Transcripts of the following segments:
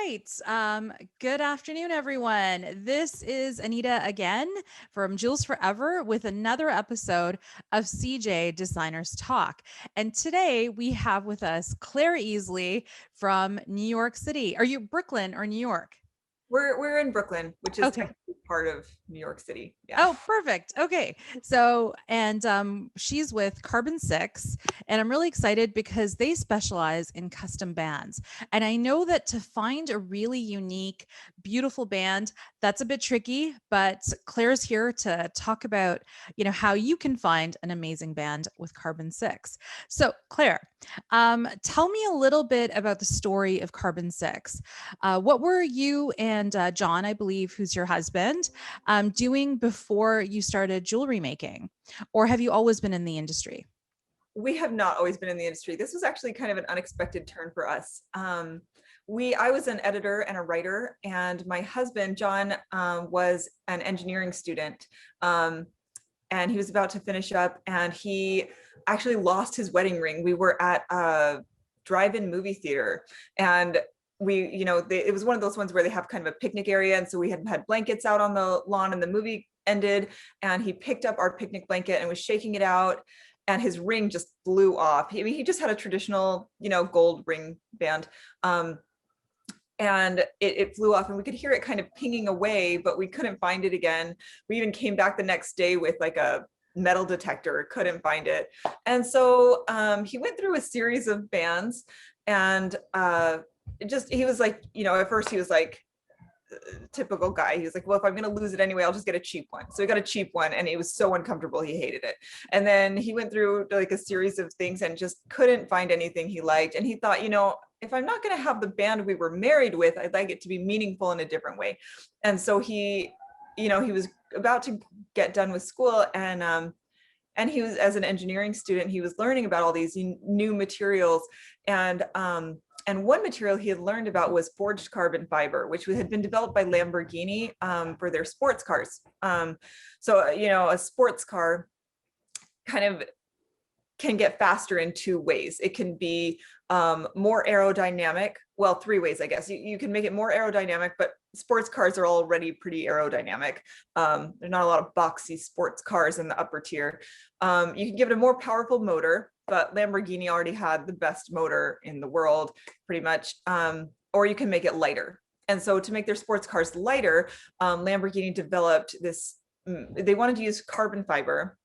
right. Good afternoon, everyone. This is Anita again from Jewels Forever with another episode of CJ Designers Talk. And today we have with us Claire Easley from New York City. Are you Brooklyn or New York? We're in Brooklyn, which is Okay. technically part of New York City. Yeah. Oh, perfect. Okay. So, and she's with Carbon 6, and I'm really excited because they specialize in custom bands. And I know that to find a really unique, beautiful band, that's a bit tricky, but Claire's here to talk about, how you can find an amazing band with Carbon 6. So, Claire, tell me a little bit about the story of Carbon 6. What were you and John, I believe, who's your husband, doing before you started jewelry making? Or have you always been in the industry? We have not always been in the industry. This was actually kind of an unexpected turn for us. I was an editor and a writer, and my husband, John, was an engineering student. And he was about to finish up, and he actually lost his wedding ring. We were at a drive-in movie theater, and it was one of those ones where they have kind of a picnic area, and so we had blankets out on the lawn, and the movie ended, and he picked up our picnic blanket and was shaking it out, and his ring just flew off. He just had a traditional, gold ring band. And it flew off, and we could hear it kind of pinging away, but we couldn't find it again. We even came back the next day with like a metal detector, couldn't find it. And so he went through a series of bands, and he was like, at first he was like, typical guy. He was like, well, if I'm going to lose it anyway, I'll just get a cheap one. So he got a cheap one, and it was so uncomfortable. He hated it. And then he went through like a series of things and just couldn't find anything he liked. And he thought, if I'm not going to have the band we were married with, I'd like it to be meaningful in a different way. And so he was about to get done with school, and he was, as an engineering student, he was learning about all these new materials. And one material he had learned about was forged carbon fiber, which had been developed by Lamborghini for their sports cars. A sports car kind of can get faster in two ways. It can be more aerodynamic. Well, three ways, I guess. You can make it more aerodynamic, but sports cars are already pretty aerodynamic. There's not a lot of boxy sports cars in the upper tier. You can give it a more powerful motor, but Lamborghini already had the best motor in the world, pretty much. Or you can make it lighter. And so to make their sports cars lighter, Lamborghini developed this. They wanted to use carbon fiber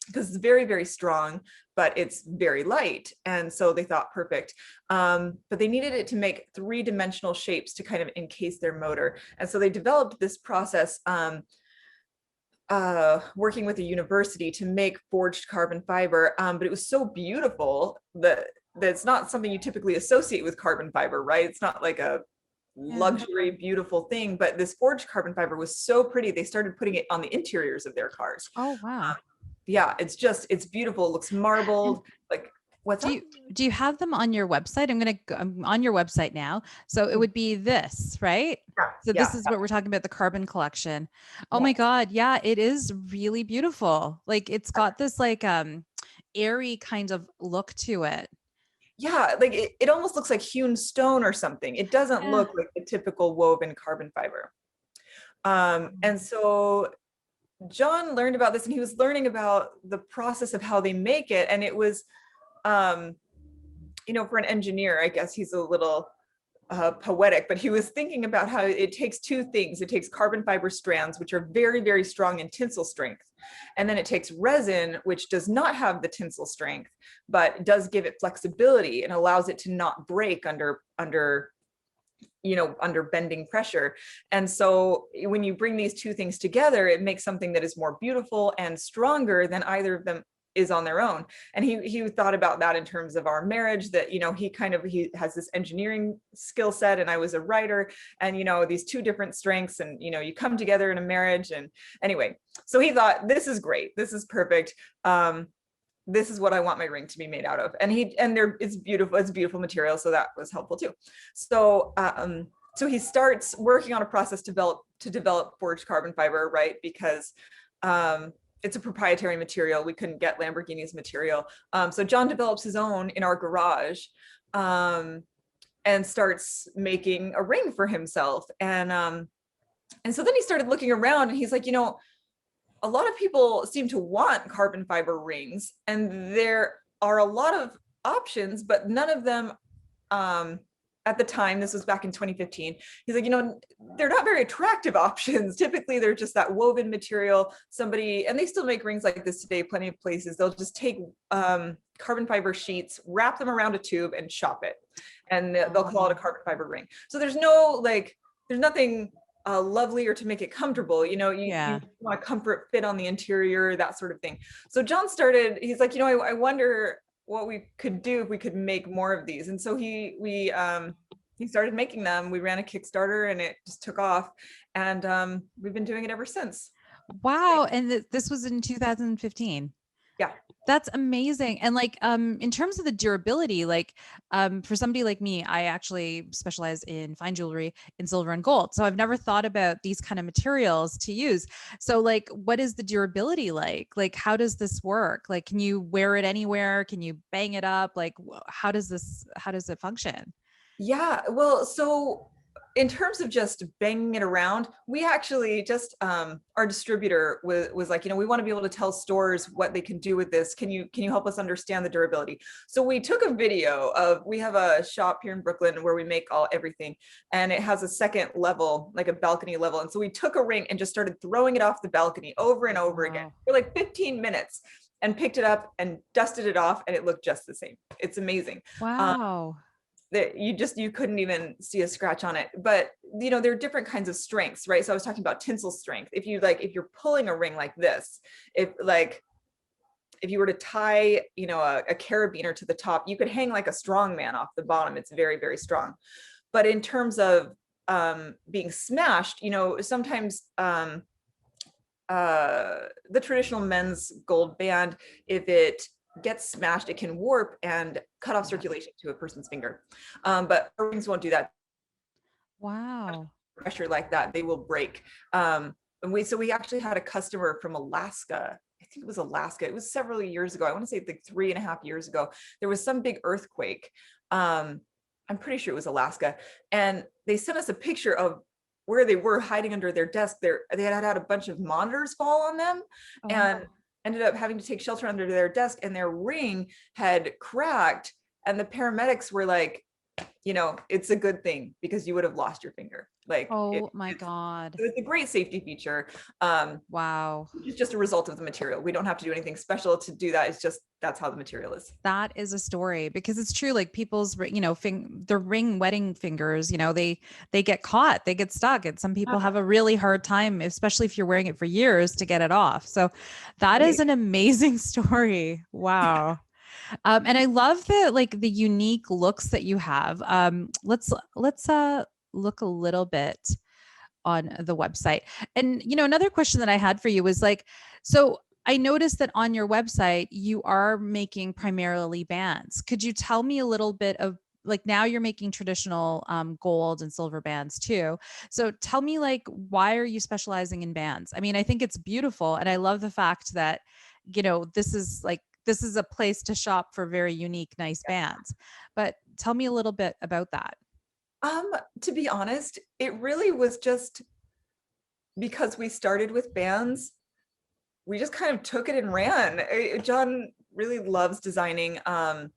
because it's very, very strong, but it's very light. And so they thought perfect. But they needed it to make three-dimensional shapes to kind of encase their motor. And so they developed this process working with a university to make forged carbon fiber. But it was so beautiful that it's not something you typically associate with carbon fiber, right? It's not like a luxury, beautiful thing, but this forged carbon fiber was so pretty. They started putting it on the interiors of their cars. Oh, wow. Yeah, it's beautiful. It looks marbled. Like, what's Do up? you have them on your website? I'm on your website now. So it would be this, right? So Yeah, this is what we're talking about, the carbon collection. Oh yeah, my God. Yeah, it is really beautiful. Like it's got this like airy kind of look to it. yeah. Like it almost looks like hewn stone or something. It doesn't Yeah. look like the typical woven carbon fiber. And so John learned about this, and he was learning about the process of how they make it. And it was, for an engineer, I guess he's a little poetic, but he was thinking about how it takes two things. It takes carbon fiber strands, which are very, very strong in tensile strength. And then it takes resin, which does not have the tensile strength, but does give it flexibility and allows it to not break under bending pressure. And so when you bring these two things together, it makes something that is more beautiful and stronger than either of them is on their own. And he thought about that in terms of our marriage, that he has this engineering skill set, and I was a writer, and these two different strengths, and you come together in a marriage. And anyway, so he thought, this is great, this is perfect. This is what I want my ring to be made out of. And it's beautiful material, so that was helpful too. So he starts working on a process to develop forged carbon fiber, right? Because it's a proprietary material. We couldn't get Lamborghini's material. So John develops his own in our garage. and starts making a ring for himself. And so then he started looking around and he's like, a lot of people seem to want carbon fiber rings, and there are a lot of options, but none of them, at the time, this was back in 2015, he's like, they're not very attractive options. Typically, they're just that woven material. And they still make rings like this today, plenty of places. They'll just take carbon fiber sheets, wrap them around a tube and shop it. And they'll call it a carbon fiber ring. So there's nothing lovelier to make it comfortable. You want a comfort fit on the interior, that sort of thing. So John he's like, I wonder what we could do if we could make more of these. And so he started making them. We ran a Kickstarter and it just took off, and we've been doing it ever since. Wow. And this was in 2015. Yeah. That's amazing. And in terms of the durability, for somebody like me, I actually specialize in fine jewelry in silver and gold. So I've never thought about these kind of materials to use. So what is the durability like? How does this work? Can you wear it anywhere? Can you bang it up? How does it function? Yeah, well, so in terms of just banging it around, we actually just, our distributor was like, we want to be able to tell stores what they can do with this. Can you help us understand the durability? So we took a video we have a shop here in Brooklyn where we make everything, and it has a second level, like a balcony level. And so we took a ring and just started throwing it off the balcony over and over again for 15 minutes, and picked it up and dusted it off, and it looked just the same. It's amazing. Wow. That you couldn't even see a scratch on it. But there are different kinds of strengths, right? So I was talking about tensile strength. If you're pulling a ring like this, if you were to tie a carabiner to the top, you could hang like a strong man off the bottom. It's very, very strong. But in terms of being smashed, sometimes the traditional men's gold band, if it gets smashed, it can warp and cut off circulation to a person's finger. But rings won't do that. Wow. Pressure like that, they will break. And we actually had a customer from Alaska. I think it was Alaska. It was several years ago. I want to say 3.5 years ago. There was some big earthquake. I'm pretty sure it was Alaska. And they sent us a picture of where they were hiding under their desk. They had a bunch of monitors fall on them, and ended up having to take shelter under their desk, and their ring had cracked, and the paramedics were like, it's a good thing because you would have lost your finger. My God. It's a great safety feature. Wow. It's just a result of the material. We don't have to do anything special to do that. It's just, that's how the material is. That is a story, because it's true. People's, the ring wedding fingers, they get caught, they get stuck. And some people have a really hard time, especially if you're wearing it for years, to get it off. So that is an amazing story. Wow. And I love the unique looks that you have. Let's look a little bit on the website. And, another question that I had for you was so I noticed that on your website, you are making primarily bands. Could you tell me a little bit of now you're making traditional gold and silver bands too. So tell me why are you specializing in bands? I mean, I think it's beautiful. And I love the fact that, this is a place to shop for very unique, nice bands. But tell me a little bit about that. To be honest, it really was just because we started with bands. We just kind of took it and ran. John really loves designing. And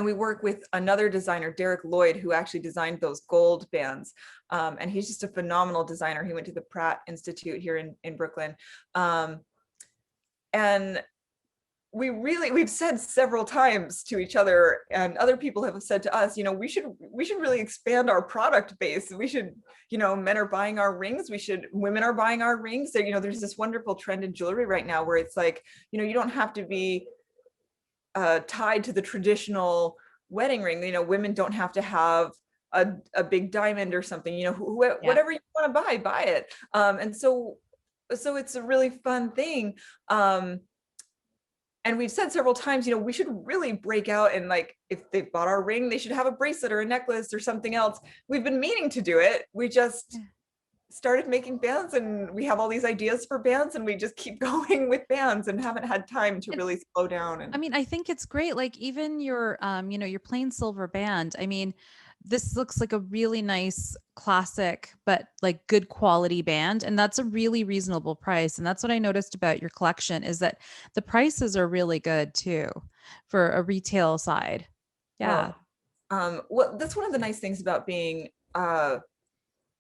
we work with another designer, Derek Lloyd, who actually designed those gold bands. And he's just a phenomenal designer. He went to the Pratt Institute here in Brooklyn. And we've said several times to each other, and other people have said to us, we should really expand our product base. We should, men are buying our rings. Women are buying our rings. There's this wonderful trend in jewelry right now where it's you don't have to be tied to the traditional wedding ring. Women don't have to have a big diamond or something. Whatever you want to buy it. And so it's a really fun thing. And we've said several times, we should really break out and if they bought our ring, they should have a bracelet or a necklace or something else. We've been meaning to do it. We just started making bands, and we have all these ideas for bands, and we just keep going with bands and haven't had time to really slow down. And I mean, I think it's great. Even your, your plain silver band. I mean, this looks like a really nice classic, but like good quality band. And that's a really reasonable price. And that's what I noticed about your collection is that the prices are really good too for a retail side. Yeah. Well, well, that's one of the nice things about being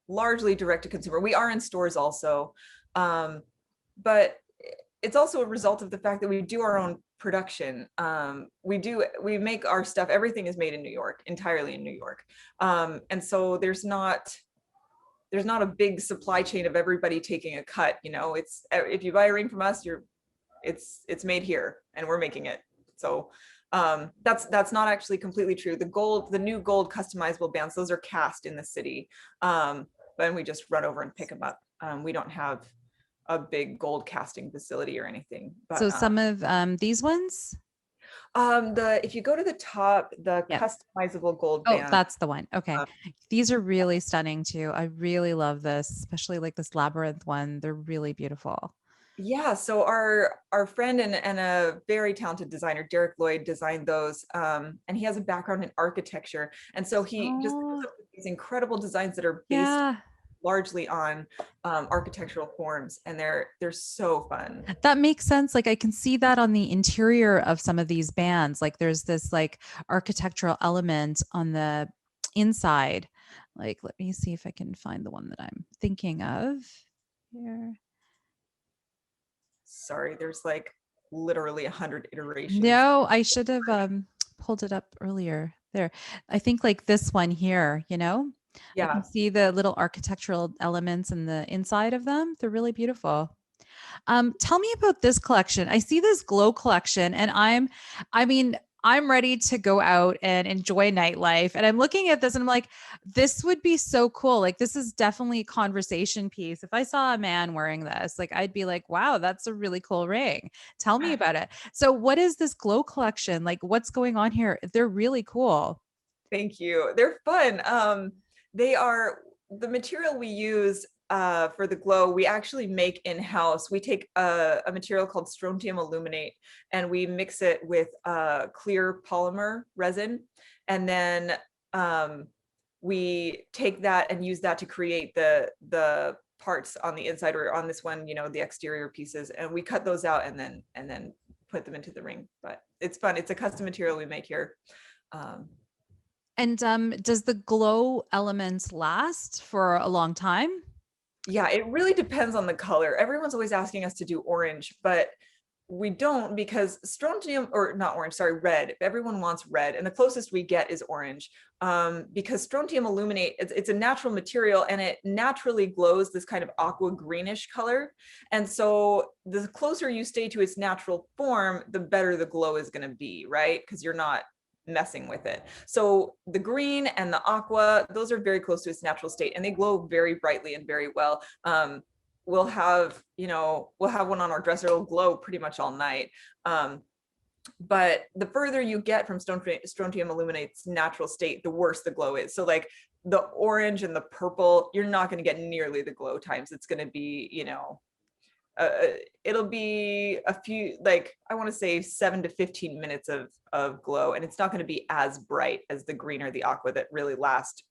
largely direct to consumer. We are in stores also, but it's also a result of the fact that we do our own production. We make our stuff, everything is made in New York, entirely in New York. And so there's not a big supply chain of everybody taking a cut. It's, if you buy a ring from us, it's made here and we're making it. So that's not actually completely true. The new gold customizable bands, those are cast in the city. Then we just run over and pick them up. We don't have a big gold casting facility or anything. But So some of these ones? if you go to the top, the Yep. customizable gold Oh, band. that's the one. Okay. These are really stunning too. I really love this, especially like this labyrinth one. They're really beautiful. Yeah, so our friend and a very talented designer, Derek Lloyd, designed those, and he has a background in architecture, and so he just comes Oh, up with these incredible designs that are based yeah. largely on architectural forms, and they're so fun. That makes sense. Like I can see that on the interior of some of these bands. Like there's this like architectural element on the inside. Like let me see if I can find the one that I'm thinking of here. Sorry, there's like literally 100 iterations. No, I should have pulled it up earlier. There. I think like this one here, I Yeah, can see the little architectural elements in the inside of them. They're really beautiful. Tell me about this collection. I see this glow collection, and I mean, I'm ready to go out and enjoy nightlife. And I'm looking at this and I'm like, this would be so cool. Like, this is definitely a conversation piece. If I saw a man wearing this, like, I'd be like, wow, that's a really cool ring. Tell me about it. So, what is this glow collection? Like, what's going on here? They're really cool. thank you. They're fun. They are the material we use for the glow. We actually make in-house. We take a material called strontium aluminate and we mix it with clear polymer resin, and then we take that and use that to create the parts on the inside, or on this one, the exterior pieces, and we cut those out and then put them into the ring. But it's fun. It's a custom material we make here. And does the glow elements last for a long time? Yeah, it really depends on the color. Everyone's always asking us to do orange, but we don't, because strontium, or not orange, sorry, red. Everyone wants red, and the closest we get is orange, because strontium aluminate, it's a natural material and it naturally glows this kind of aqua greenish color. And so the closer you stay to its natural form, the better the glow is going to be, right? Because you're not messing with it. So the green and the aqua, those are very close to its natural state, and they glow very brightly and very well. We'll have one on our dresser. It'll glow pretty much all night. But the further you get from strontium aluminate's natural state, the worse the glow is. So like the orange and the purple, you're not going to get nearly the glow times. It's going to be, it'll be a few, like, I want to say 7 to 15 minutes of glow, and it's not going to be as bright as the green or the aqua that really last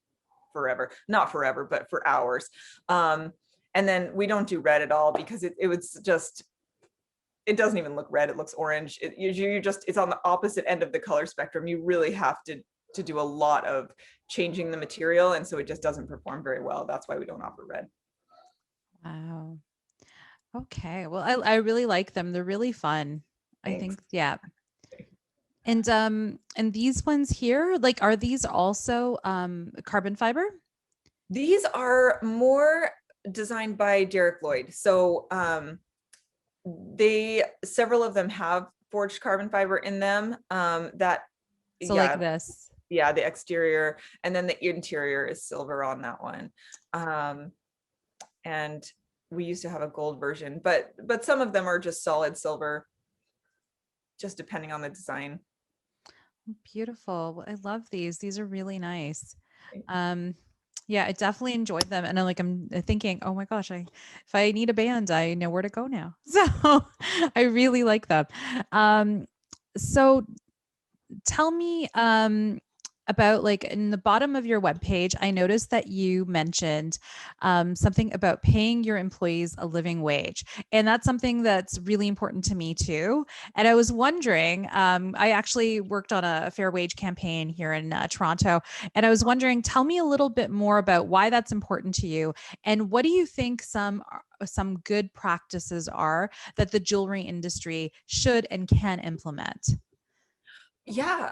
forever. Not forever, but for hours. And then we don't do red at all, because it doesn't even look red. It looks orange. It's on the opposite end of the color spectrum. You really have to do a lot of changing the material, and so it just doesn't perform very well. That's why we don't offer red. Wow. Okay. Well, I really like them. They're really fun. I Thanks. think, yeah. And these ones here, like, are these also carbon fiber? These are more designed by Derek Lloyd. So several of them have forged carbon fiber in them. So like this. Yeah, the exterior, and then the interior is silver on that one. And we used to have a gold version, but some of them are just solid silver, just depending on the design. Beautiful. Well, I love these. These are really nice. Yeah, I definitely enjoyed them. And I'm thinking, oh my gosh, if I need a band, I know where to go now. So I really like them. So tell me about like in the bottom of your webpage, I noticed that you mentioned something about paying your employees a living wage. And that's something that's really important to me too. And I was wondering, I actually worked on a fair wage campaign here in Toronto. And I was wondering, tell me a little bit more about why that's important to you. And what do you think some good practices are that the jewelry industry should and can implement? Yeah.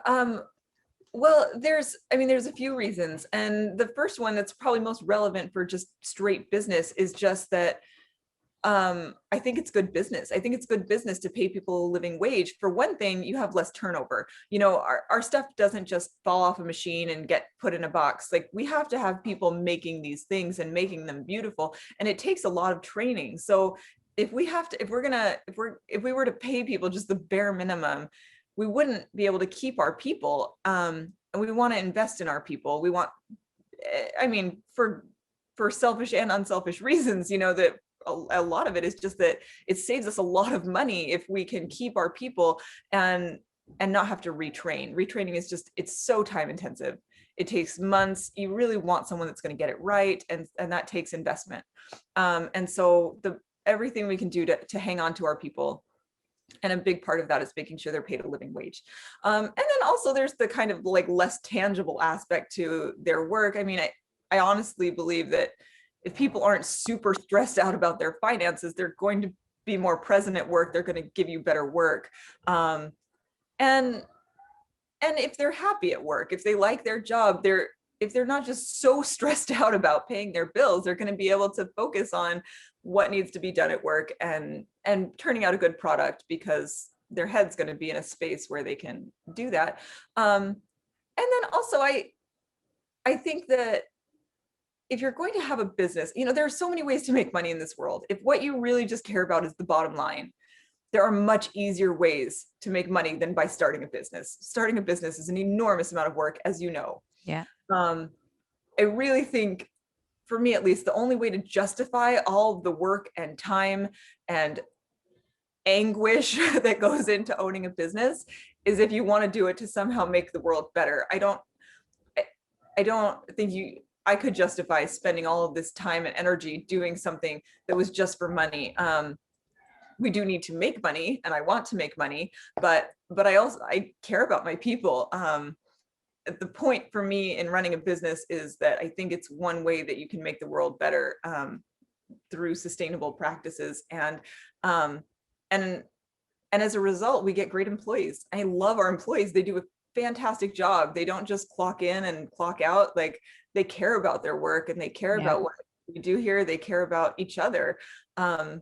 Well, there's a few reasons. And the first one that's probably most relevant for just straight business is just that I think it's good business. I think it's good business to pay people a living wage. For one thing, you have less turnover. Our stuff doesn't just fall off a machine and get put in a box. Like, we have to have people making these things and making them beautiful. And it takes a lot of training. So if we were to pay people just the bare minimum, we wouldn't be able to keep our people. And we want to invest in our people. We want, I mean, for selfish and unselfish reasons, that a lot of it is just that it saves us a lot of money if we can keep our people and not have to retrain. Retraining is it's so time intensive. It takes months. You really want someone that's going to get it right, and that takes investment. And so everything we can do to hang on to our people, and a big part of that is making sure they're paid a living wage. And then also there's the kind of like less tangible aspect to their work. I mean, I honestly believe that if people aren't super stressed out about their finances, they're going to be more present at work. They're going to give you better work. And if they're happy at work, if they like their job, if they're not just so stressed out about paying their bills, they're going to be able to focus on what needs to be done at work and turning out a good product, because their head's going to be in a space where they can do that. And then also I think that if you're going to have a business, there are so many ways to make money in this world. If what you really just care about is the bottom line, there are much easier ways to make money than by starting a business. Starting a business is an enormous amount of work, as you know. Yeah. I really think, for me at least, the only way to justify all the work and time and anguish that goes into owning a business is if you want to do it to somehow make the world better. I don't think I could justify spending all of this time and energy doing something that was just for money. We do need to make money, and I want to make money, but I care about my people. The point for me in running a business is that I think it's one way that you can make the world better, through sustainable practices, and as a result, we get great employees. I love our employees. They do a fantastic job. They don't just clock in and clock out. Like, they care about their work, and they care about what we do here. They care about each other. And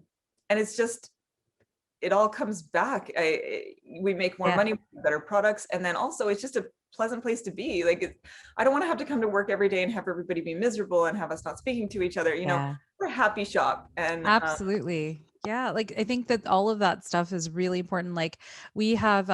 it's just, it all comes back. We make more money, better products. And then also it's just a pleasant place to be. Like, I don't want to have to come to work every day and have everybody be miserable and have us not speaking to each other. We're a happy shop. And absolutely. Yeah, like I think that all of that stuff is really important. Like, we have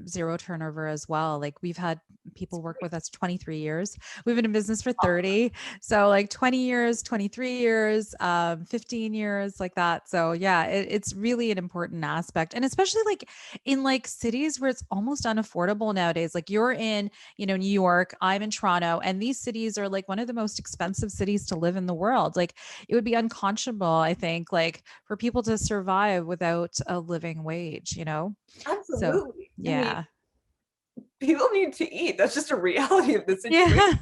zero turnover as well. Like, we've had people work with us 23 years. We've been in business for 30. So like 20 years, 23 years, 15 years, like that. So yeah, it's really an important aspect. And especially like in like cities where it's almost unaffordable nowadays. Like, you're in, New York, I'm in Toronto, and these cities are like one of the most expensive cities to live in the world. Like, it would be unconscionable, I think, like for people to survive without a living wage, Absolutely. So, yeah. I mean, people need to eat. That's just a reality of the situation. Yeah.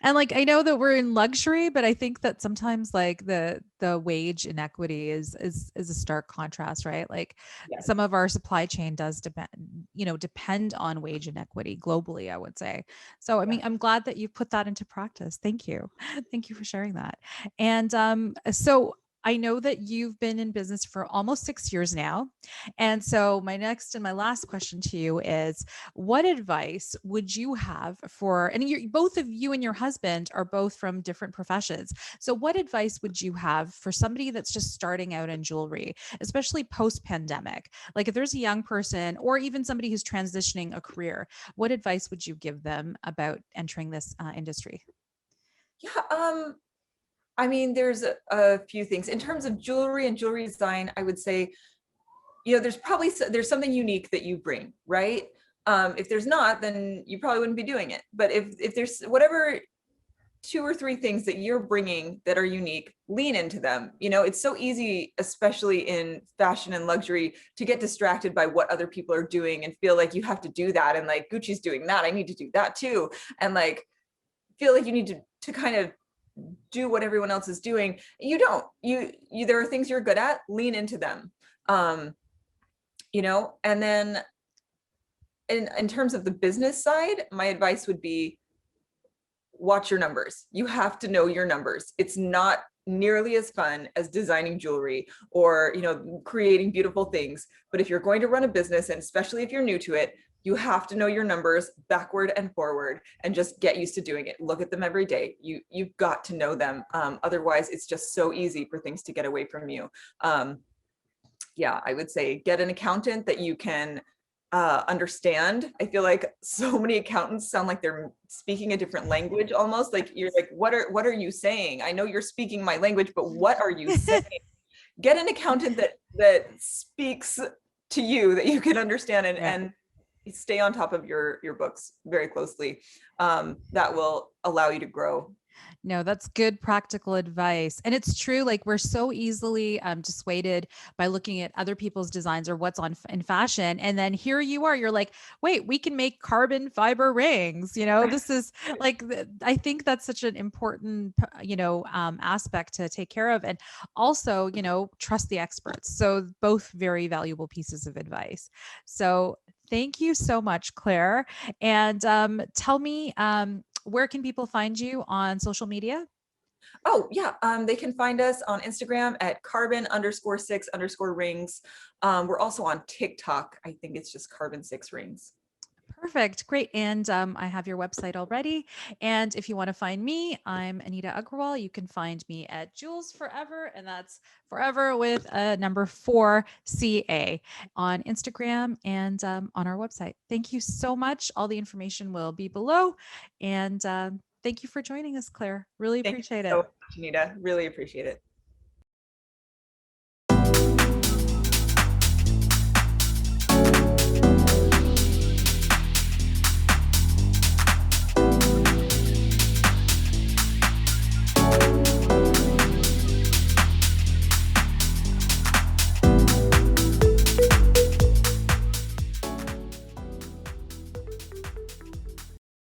And like, I know that we're in luxury, but I think that sometimes like the wage inequity is a stark contrast, right? Like, some of our supply chain does depend on wage inequity globally, I would say. So, I mean, I'm glad that you've put that into practice. Thank you. Thank you for sharing that. And so I know that you've been in business for almost 6 years now. And so my next and my last question to you is, what advice would you have and both of you and your husband are both from different professions. So what advice would you have for somebody that's just starting out in jewelry, especially post-pandemic? Like, if there's a young person or even somebody who's transitioning a career, what advice would you give them about entering this industry? Yeah. I mean, there's a few things in terms of jewelry and jewelry design. I would say, there's something unique that you bring, right? If there's not, then you probably wouldn't be doing it. But if there's whatever 2 or 3 things that you're bringing that are unique, lean into them. You know, it's so easy, especially in fashion and luxury, to get distracted by what other people are doing and feel like you have to do that. And like, Gucci's doing that, I need to do that too. And like, feel like you need to kind of do what everyone else is doing. You don't. You there are things you're good at, lean into them. You know, and then in terms of the business side, my advice would be watch your numbers. You have to know your numbers. It's not nearly as fun as designing jewelry or, you know, creating beautiful things. But if you're going to run a business, and especially if you're new to it, you have to know your numbers backward and forward and just get used to doing it. Look at them every day. You've got to know them. Otherwise, it's just so easy for things to get away from you. Yeah, I would say get an accountant that you can understand. I feel like so many accountants sound like they're speaking a different language almost. Like you're like, what are you saying? I know you're speaking my language, but what are you saying? Get an accountant that speaks to you, that you can understand, and stay on top of your books very closely. That will allow you to grow. No, that's good practical advice. And it's true, like we're so easily dissuaded by looking at other people's designs or what's on in fashion. And then here you are, you're like, wait, we can make carbon fiber rings. You know, this is like, I think that's such an important, aspect to take care of. And also, you know, trust the experts. So both very valuable pieces of advice. So thank you so much, Claire. And tell me, where can people find you on social media? Oh yeah, they can find us on Instagram at carbon_6_rings. We're also on TikTok. I think it's just carbon6rings. Perfect. Great. And I have your website already. And if you want to find me, I'm Anita Agrawal. You can find me at Jewels Forever, and that's forever with a number 4CA on Instagram and on our website. Thank you so much. All the information will be below. And thank you for joining us, Claire. Really Thank you appreciate so it. much, Anita. Really appreciate it.